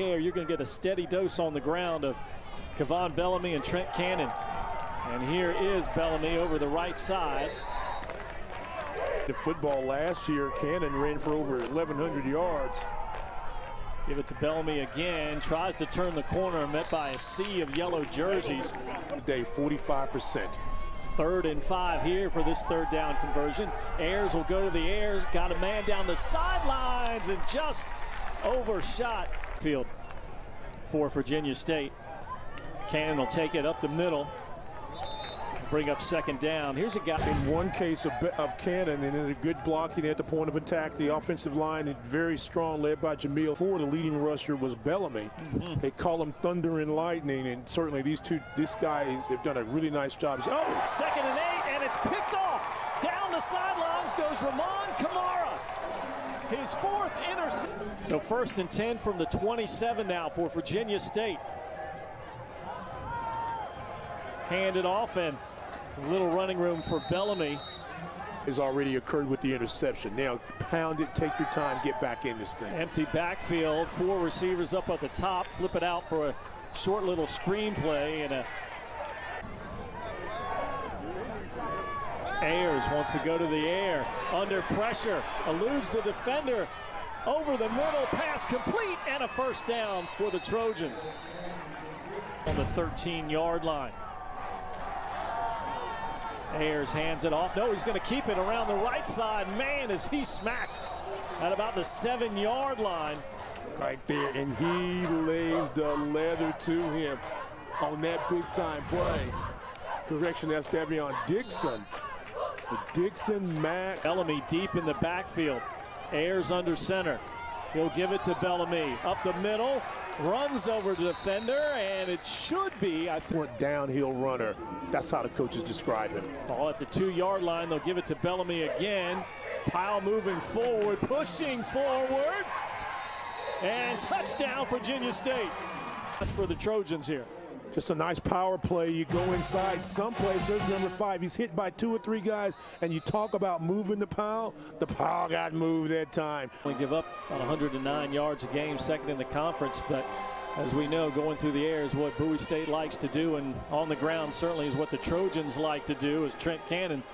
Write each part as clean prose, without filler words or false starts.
You're going to get a steady dose on the ground of Kevon Bellamy and Trent Cannon. And here is Bellamy over the right side. In football last year, Cannon ran for over 1,100 yards. Give it to Bellamy again. Tries to turn the corner, met by a sea of yellow jerseys. Today, 45%. 3rd and 5 here for this 3rd down conversion. Ayers will go to the air. Got a man down the sidelines and just overshot field for Virginia State. Cannon will take it up the middle. Bring up 2nd down. Here's a guy. In one case of Cannon, and in a good blocking at the point of attack, the offensive line is very strong, led by Jamil. For the leading rusher was Bellamy. They call him Thunder and Lightning, and certainly these guys have done a really nice job. Oh, 2nd and 8, and it's picked off. Down the sidelines goes Ramon Kamara. His 4th interception. So 1st and 10 from the 27 now for Virginia State. Hand it off, and a little running room for Bellamy. Has already occurred with the interception. Now pound it, take your time, get back in this thing. Empty backfield, 4 receivers up at the top, flip it out for a short little screen play, and Ayers wants to go to the air, under pressure, eludes the defender, over the middle, pass complete, and a 1st down for the Trojans on the 13-yard line. Ayers hands it off. No, he's going to keep it around the right side. Man, is he smacked at about the 7-yard line. Right there, and he lays the leather to him on that big-time play. Correction, that's Davion Dixon. Dixon, Mack. Bellamy deep in the backfield. Ayers under center. He'll give it to Bellamy. Up the middle, runs over the defender, and it should be, I think, downhill runner. That's how the coaches describe him. Ball at the 2-yard line. They'll give it to Bellamy again. Pile moving forward, pushing forward, and touchdown Virginia State. That's for the Trojans here. Just a nice power play. You go inside someplace. There's number 5. He's hit by 2 or 3 guys, and you talk about moving the Powell. The Powell got moved that time. We give up on 109 yards a game, 2nd in the conference, but as we know, going through the air is what Bowie State likes to do, and on the ground certainly is what the Trojans like to do. As Trent Cannon,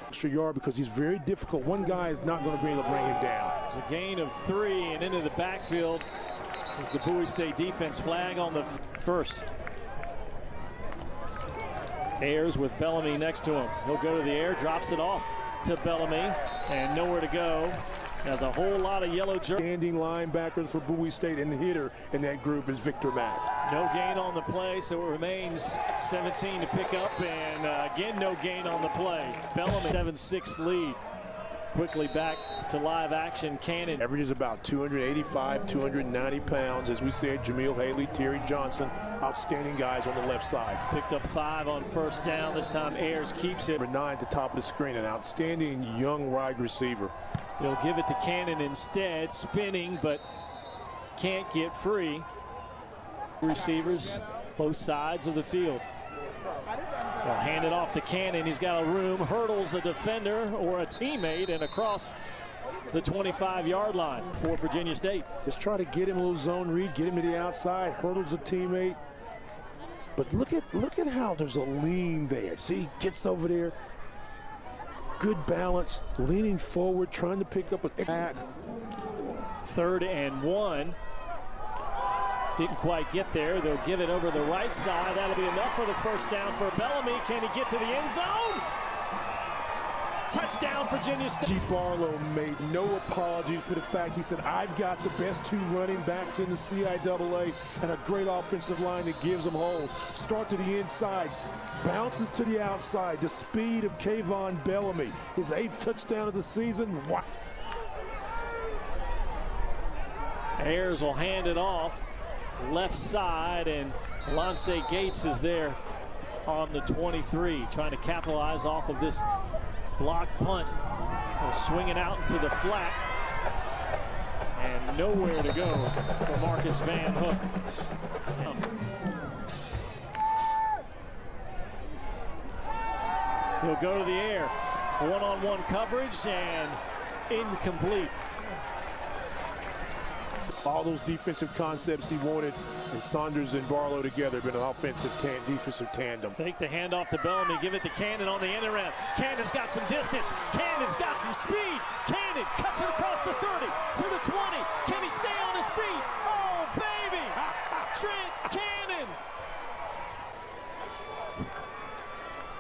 extra yard, because he's very difficult. One guy is not going to be able to bring him down. There's a gain of 3, and into the backfield is the Bowie State defense. Flag on the 1st. Ayers with Bellamy next to him. He'll go to the air, drops it off to Bellamy, and nowhere to go. Has a whole lot of yellow jerseys. Standing linebackers for Bowie State, and the hitter in that group is Victor Mack. No gain on the play, so it remains 17 to pick up, and again, no gain on the play. Bellamy 7-6 lead. Quickly back to live action. Cannon averages about 285, 290 pounds. As we said, Jamil Haley, Terry Johnson, outstanding guys on the left side. Picked up 5 on 1st down. This time Ayers keeps it. Number 9 at the top of the screen, an outstanding young wide receiver. They'll give it to Cannon instead, spinning, but can't get free. Receivers both sides of the field. They'll hand it off to Cannon. He's got a room, hurdles a defender or a teammate, and across the 25-yard line for Virginia State. Just try to get him a little zone read, get him to the outside, hurdles a teammate. But look at how there's a lean there. See, he gets over there. Good balance, leaning forward, trying to pick up a back. 3rd and 1. Didn't quite get there. They'll give it over the right side. That'll be enough for the 1st down for Bellamy. Can he get to the end zone? Touchdown, Virginia State. G. Barlow made no apologies for the fact he said, I've got the best 2 running backs in the CIAA and a great offensive line that gives them holes. Start to the inside, bounces to the outside. The speed of Kevon Bellamy, his 8th touchdown of the season. Wow. Ayers will hand it off. Left side, and Lance Gates is there on the 23, trying to capitalize off of this blocked punt. He'll swing it out into the flat, and nowhere to go for Marcus Van Hook. He'll go to the air, one-on-one coverage, and incomplete. All those defensive concepts he wanted, and Saunders and Barlow together have been an defensive tandem. Fake the handoff to Bellamy, give it to Cannon on the end around. Cannon's got some distance. Cannon's got some speed. Cannon cuts it across the 30 to the 20. Can he stay on his feet? Oh, baby! Trent Cannon!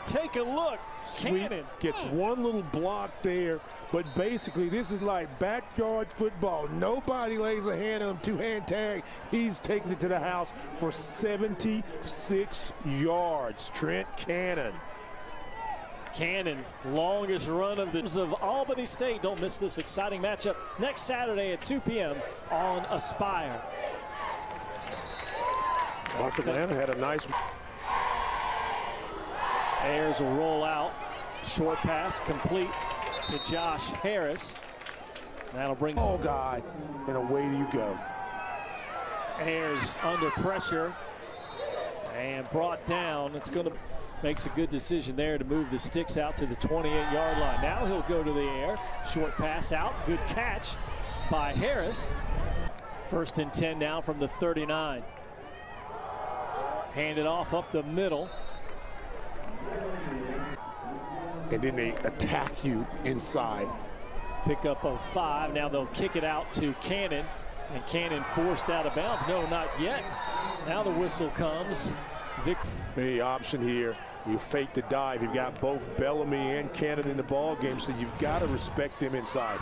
Take a look. Sweet Cannon gets one little block there, but basically this is like backyard football. Nobody lays a hand on him, two-hand tag. He's taking it to the house for 76 yards. Trent Cannon. Cannon, longest run of Albany State. Don't miss this exciting matchup next Saturday at 2 p.m. on Aspire. North Atlanta had a nice. Ayers will roll out. Short pass complete to Josh Harris. That'll bring. Oh, God. And away you go. Ayers under pressure and brought down. It's going to makes a good decision there to move the sticks out to the 28-yard line. Now he'll go to the air. Short pass out. Good catch by Harris. 1st and 10 now from the 39. Handed off up the middle. And then they attack you inside. Pickup of 5. Now they'll kick it out to Cannon. And Cannon forced out of bounds. No, not yet. Now the whistle comes. Maybe option here. You fake the dive. You've got both Bellamy and Cannon in the ball game, so you've got to respect them inside.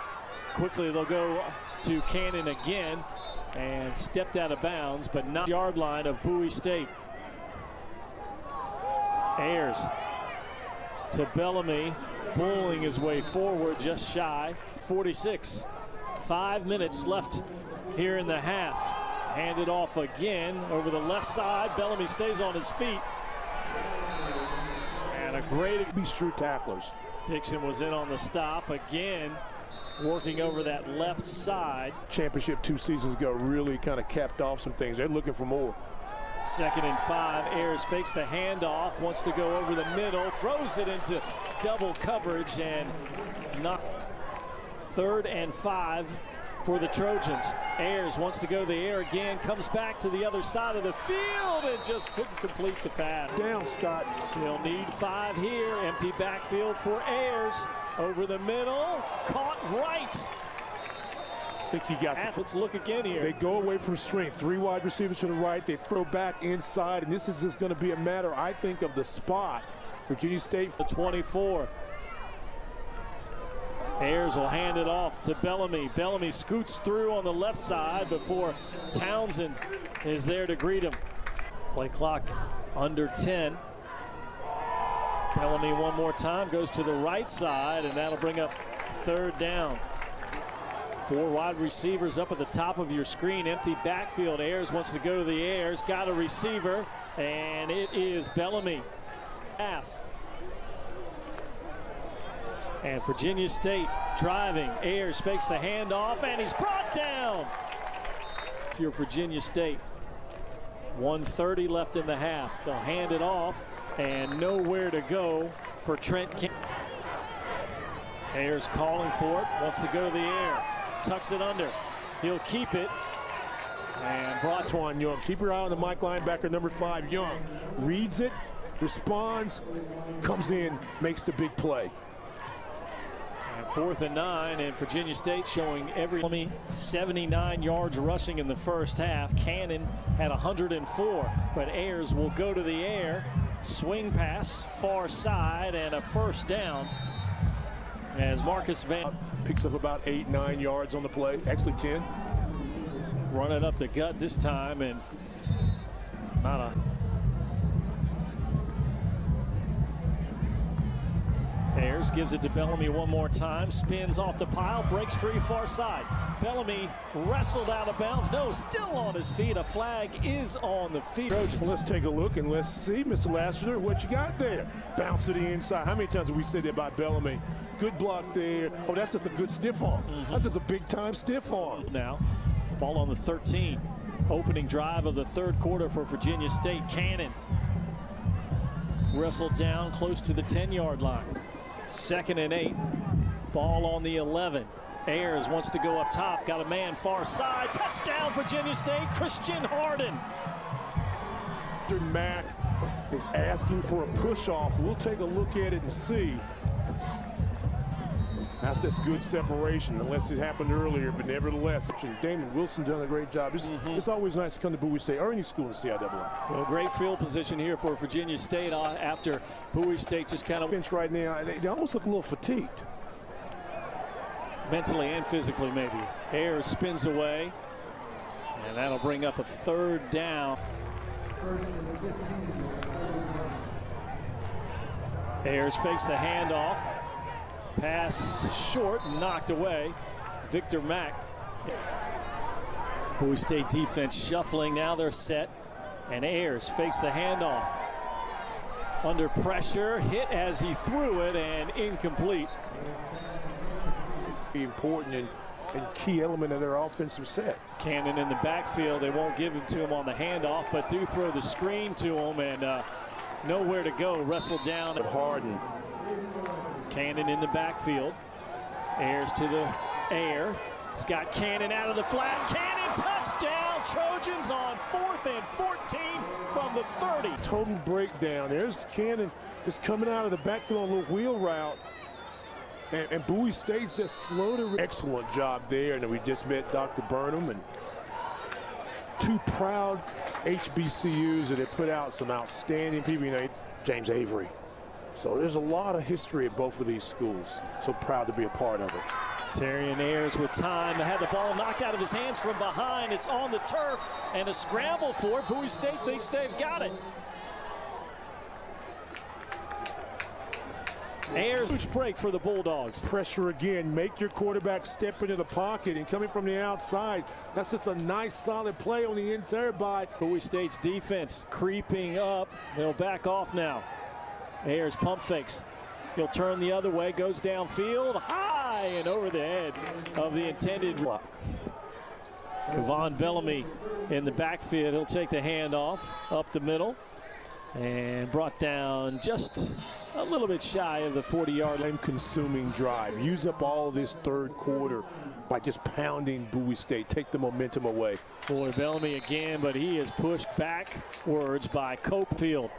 Quickly they'll go to Cannon again and stepped out of bounds, but not yard line of Bowie State. Ayers to Bellamy, pulling his way forward just shy. 46. 5 minutes left here in the half. Handed off again over the left side. Bellamy stays on his feet. And a great. These true tacklers. Dixon was in on the stop again, working over that left side. Championship 2 seasons ago really kind of capped off some things. They're looking for more. 2nd and 5. Ayers fakes the handoff, wants to go over the middle, throws it into double coverage, and not. 3rd and 5 for the Trojans. Ayers wants to go the air again, comes back to the other side of the field and just couldn't complete the pass. Down, Scott. They'll need 5 here. Empty backfield for Ayers. Over the middle, caught right. I think he got Let's look again here. They go away from strength. 3 wide receivers to the right. They throw back inside, and this is just going to be a matter, I think, of the spot. Virginia State for 24. Ayers will hand it off to Bellamy. Bellamy scoots through on the left side before Townsend is there to greet him. Play clock under 10. Bellamy one more time, goes to the right side, and that'll bring up 3rd down. 4 wide receivers up at the top of your screen. Empty backfield. Ayers wants to go to the air. He's got a receiver, and it is Bellamy. Half. And Virginia State driving. Ayers fakes the handoff, and he's brought down. If you're Virginia State, 1:30 left in the half. They'll hand it off, and nowhere to go for Trent Cannon. Ayers calling for it, wants to go to the air. Tucks it under. He'll keep it. And brought Twan Young. Keep your eye on the Mike linebacker, number 5, Young. Reads it, responds, comes in, makes the big play. And 4th and 9, and Virginia State showing 79 yards rushing in the first half. Cannon had 104, but Ayers will go to the air. Swing pass, far side, and a 1st down. As Marcus Van picks up about 8-9 yards on the play, actually 10. Running up the gut this time, and not a. Ayers gives it to Bellamy one more time, spins off the pile, breaks free far side. Bellamy wrestled out of bounds. No, still on his feet. A flag is on the field. Well, let's take a look and let's see, Mr. Lassiter, what you got there. Bounce to the inside. How many times have we said that about Bellamy? Good block there. Oh, that's just a good stiff arm. That's just a big-time stiff arm. Now, ball on the 13. Opening drive of the 3rd quarter for Virginia State. Cannon wrestled down close to the 10-yard line. 2nd and 8. Ball on the 11. Ayers wants to go up top, got a man far side, touchdown Virginia State, Christian Harden. Mack is asking for a push-off. We'll take a look at it and see. That's just good separation, unless it happened earlier, but nevertheless, Damon Wilson done a great job. It's always nice to come to Bowie State or any school in CIAA. Well, great field position here for Virginia State after Bowie State just kind of bench right now. They almost look a little fatigued. Mentally and physically, maybe. Ayers spins away, and that'll bring up a third down. Ayers fakes the handoff. Pass short, knocked away. Victor Mack. Bowie State defense shuffling. Now they're set. And Ayers fakes the handoff. Under pressure, hit as he threw it, and incomplete. Important and key element of their offensive set. Cannon in the backfield. They won't give him to him on the handoff, but do throw the screen to him, and nowhere to go. Wrestled down. Harden. Cannon in the backfield. Ayers to the air. He's got Cannon out of the flat. Cannon, touchdown. Trojans on 4th and 14 from the 30. Total breakdown. There's Cannon just coming out of the backfield on a little wheel route. And Bowie State's just slow to. Excellent job there. And we just met Dr. Burnham, and two proud HBCUs that have put out some outstanding people. You know, James Avery. So there's a lot of history at both of these schools. So proud to be a part of it. Terrian Ayers with time to have the ball knocked out of his hands from behind. It's on the turf and a scramble for it. Bowie State thinks they've got it. Ayers, huge break for the Bulldogs. Pressure again. Make your quarterback step into the pocket, and coming from the outside, that's just a nice solid play on the interior by Bowie State's defense creeping up. They'll back off now. Ayers pump fakes. He'll turn the other way, goes downfield, high and over the head of the intended. Kevon Bellamy in the backfield. He'll take the handoff up the middle and brought down just a little bit shy of the 40-yard line. Consuming drive. Use up all this third quarter by just pounding Bowie State. Take the momentum away. Boy, Bellamy again, but he is pushed backwards by Copefield.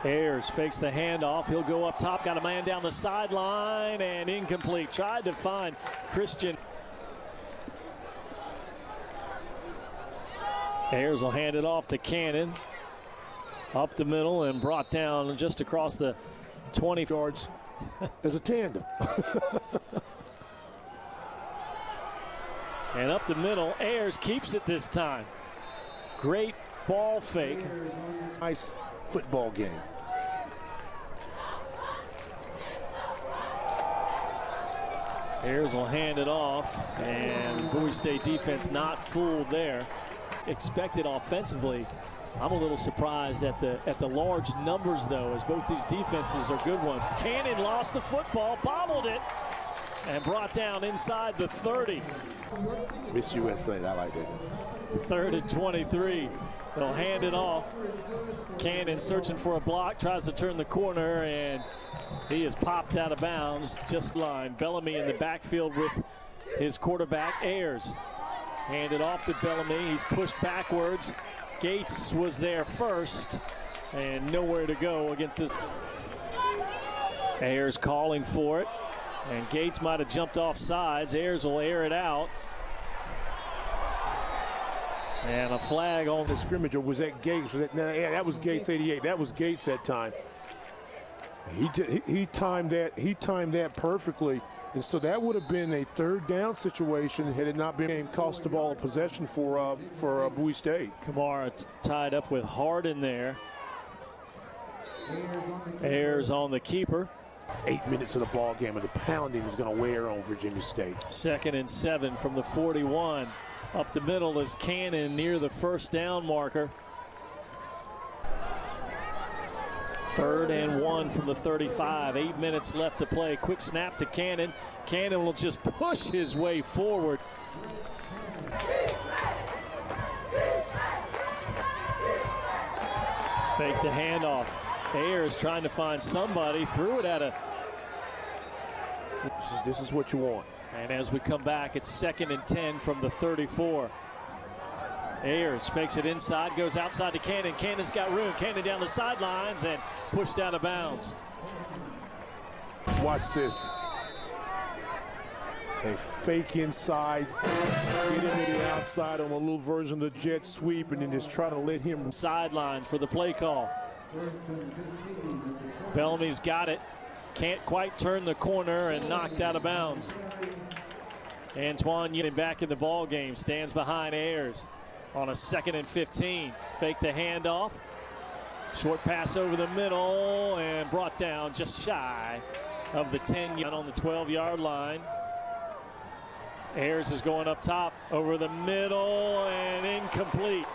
Ayers fakes the handoff. He'll go up top. Got a man down the sideline and incomplete. Tried to find Christian. Ayers will hand it off to Cannon. Up the middle and brought down just across the 20 yards. There's a tandem. And up the middle, Ayers keeps it this time. Great ball fake. Nice football game. Ayers will hand it off, and Bowie State defense not fooled there. Expected offensively. I'm a little surprised at the large numbers, though, as both these defenses are good ones. Cannon lost the football, bobbled it, and brought down inside the 30. Miss USA, I like that. 3rd and 23. They'll hand it off. Cannon searching for a block, tries to turn the corner, and he is popped out of bounds, just blind. Bellamy in the backfield with his quarterback, Ayers. Handed off to Bellamy. He's pushed backwards. Gates was there first, and nowhere to go against this. Ayers calling for it, and Gates might have jumped off sides. Ayers will air it out. And a flag on the scrimmage. Or was that Gates? Yeah, that was Gates 88. That was Gates that time. He timed that. He timed that perfectly. And so that would have been a third down situation had it not been cost the ball of possession for Bowie State. Kamara tied up with Harden there. Ayers on the keeper. 8 minutes of the ball game, and the pounding is going to wear on Virginia State. 2nd and 7 from the 41. Up the middle is Cannon near the first down marker. 3rd and 1 from the 35. 8 minutes left to play. Quick snap to Cannon. Cannon will just push his way forward. Fake the handoff. Ayers trying to find somebody, threw it at a. This is what you want. And as we come back, it's 2nd and 10 from the 34. Ayers fakes it inside, goes outside to Cannon. Cannon's got room. Cannon down the sidelines and pushed out of bounds. Watch this. A fake inside, get him to the outside on a little version of the jet sweep, and then just try to let him. Sideline for the play call. Bellamy's got it. Can't quite turn the corner and knocked out of bounds. Antoine Union back in the ball game. Stands behind Ayers on a 2nd and 15. Fake the handoff. Short pass over the middle and brought down just shy of the 10 on the 12-yard line. Ayers is going up top over the middle and incomplete.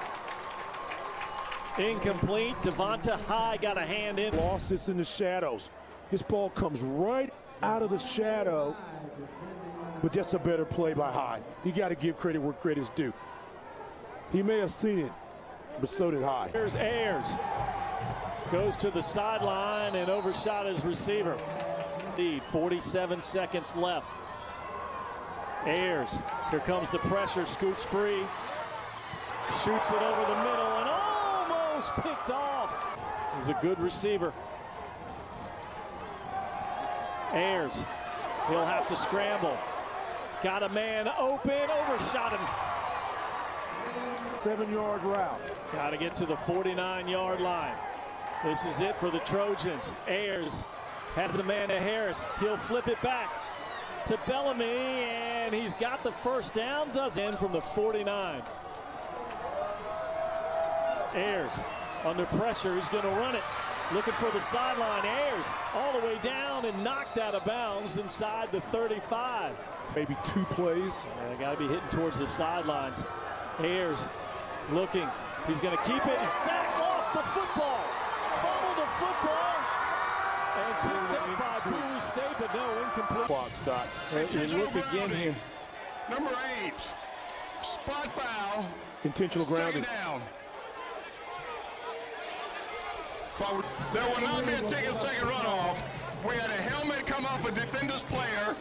Incomplete. Devonta High got a hand in. Lost this in the shadows. His ball comes right out of the shadow, but just a better play by High. You got to give credit where credit's due. He may have seen it, but so did High. Here's Ayers. Goes to the sideline and overshot his receiver. Lead, 47 seconds left. Ayers, here comes the pressure, scoots free. Shoots it over the middle and almost picked off. He's a good receiver. Ayers, he'll have to scramble. Got a man open, overshot him. 7-yard route. Got to get to the 49-yard line. This is it for the Trojans. Ayers has a man to Harris. He'll flip it back to Bellamy, and he's got the first down. Does end from the 49. Ayers under pressure. He's going to run it. Looking for the sideline. Ayers all the way down and knocked out of bounds inside the 35. Maybe 2 plays. Yeah, got to be hitting towards the sidelines. Ayers looking. He's going to keep it. Sack, lost the football. Fumbled the football. And picked up by Bowie State, but no, incomplete. Clock, Scott. You look again here. Number 8, spot foul. Intentional grounding. Down. There will not be a second runoff. We had a helmet come off a defender's player.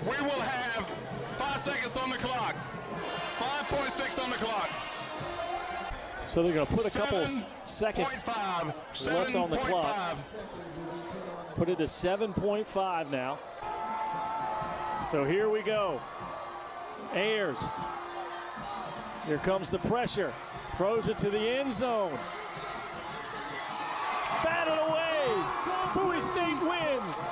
We will have 5 seconds on the clock. 5.6 on the clock. So they're going to put a couple seconds left on the clock. Put it to 7.5 now. So here we go. Ayers. Here comes the pressure. Throws it to the end zone. Batted away. Bowie State wins.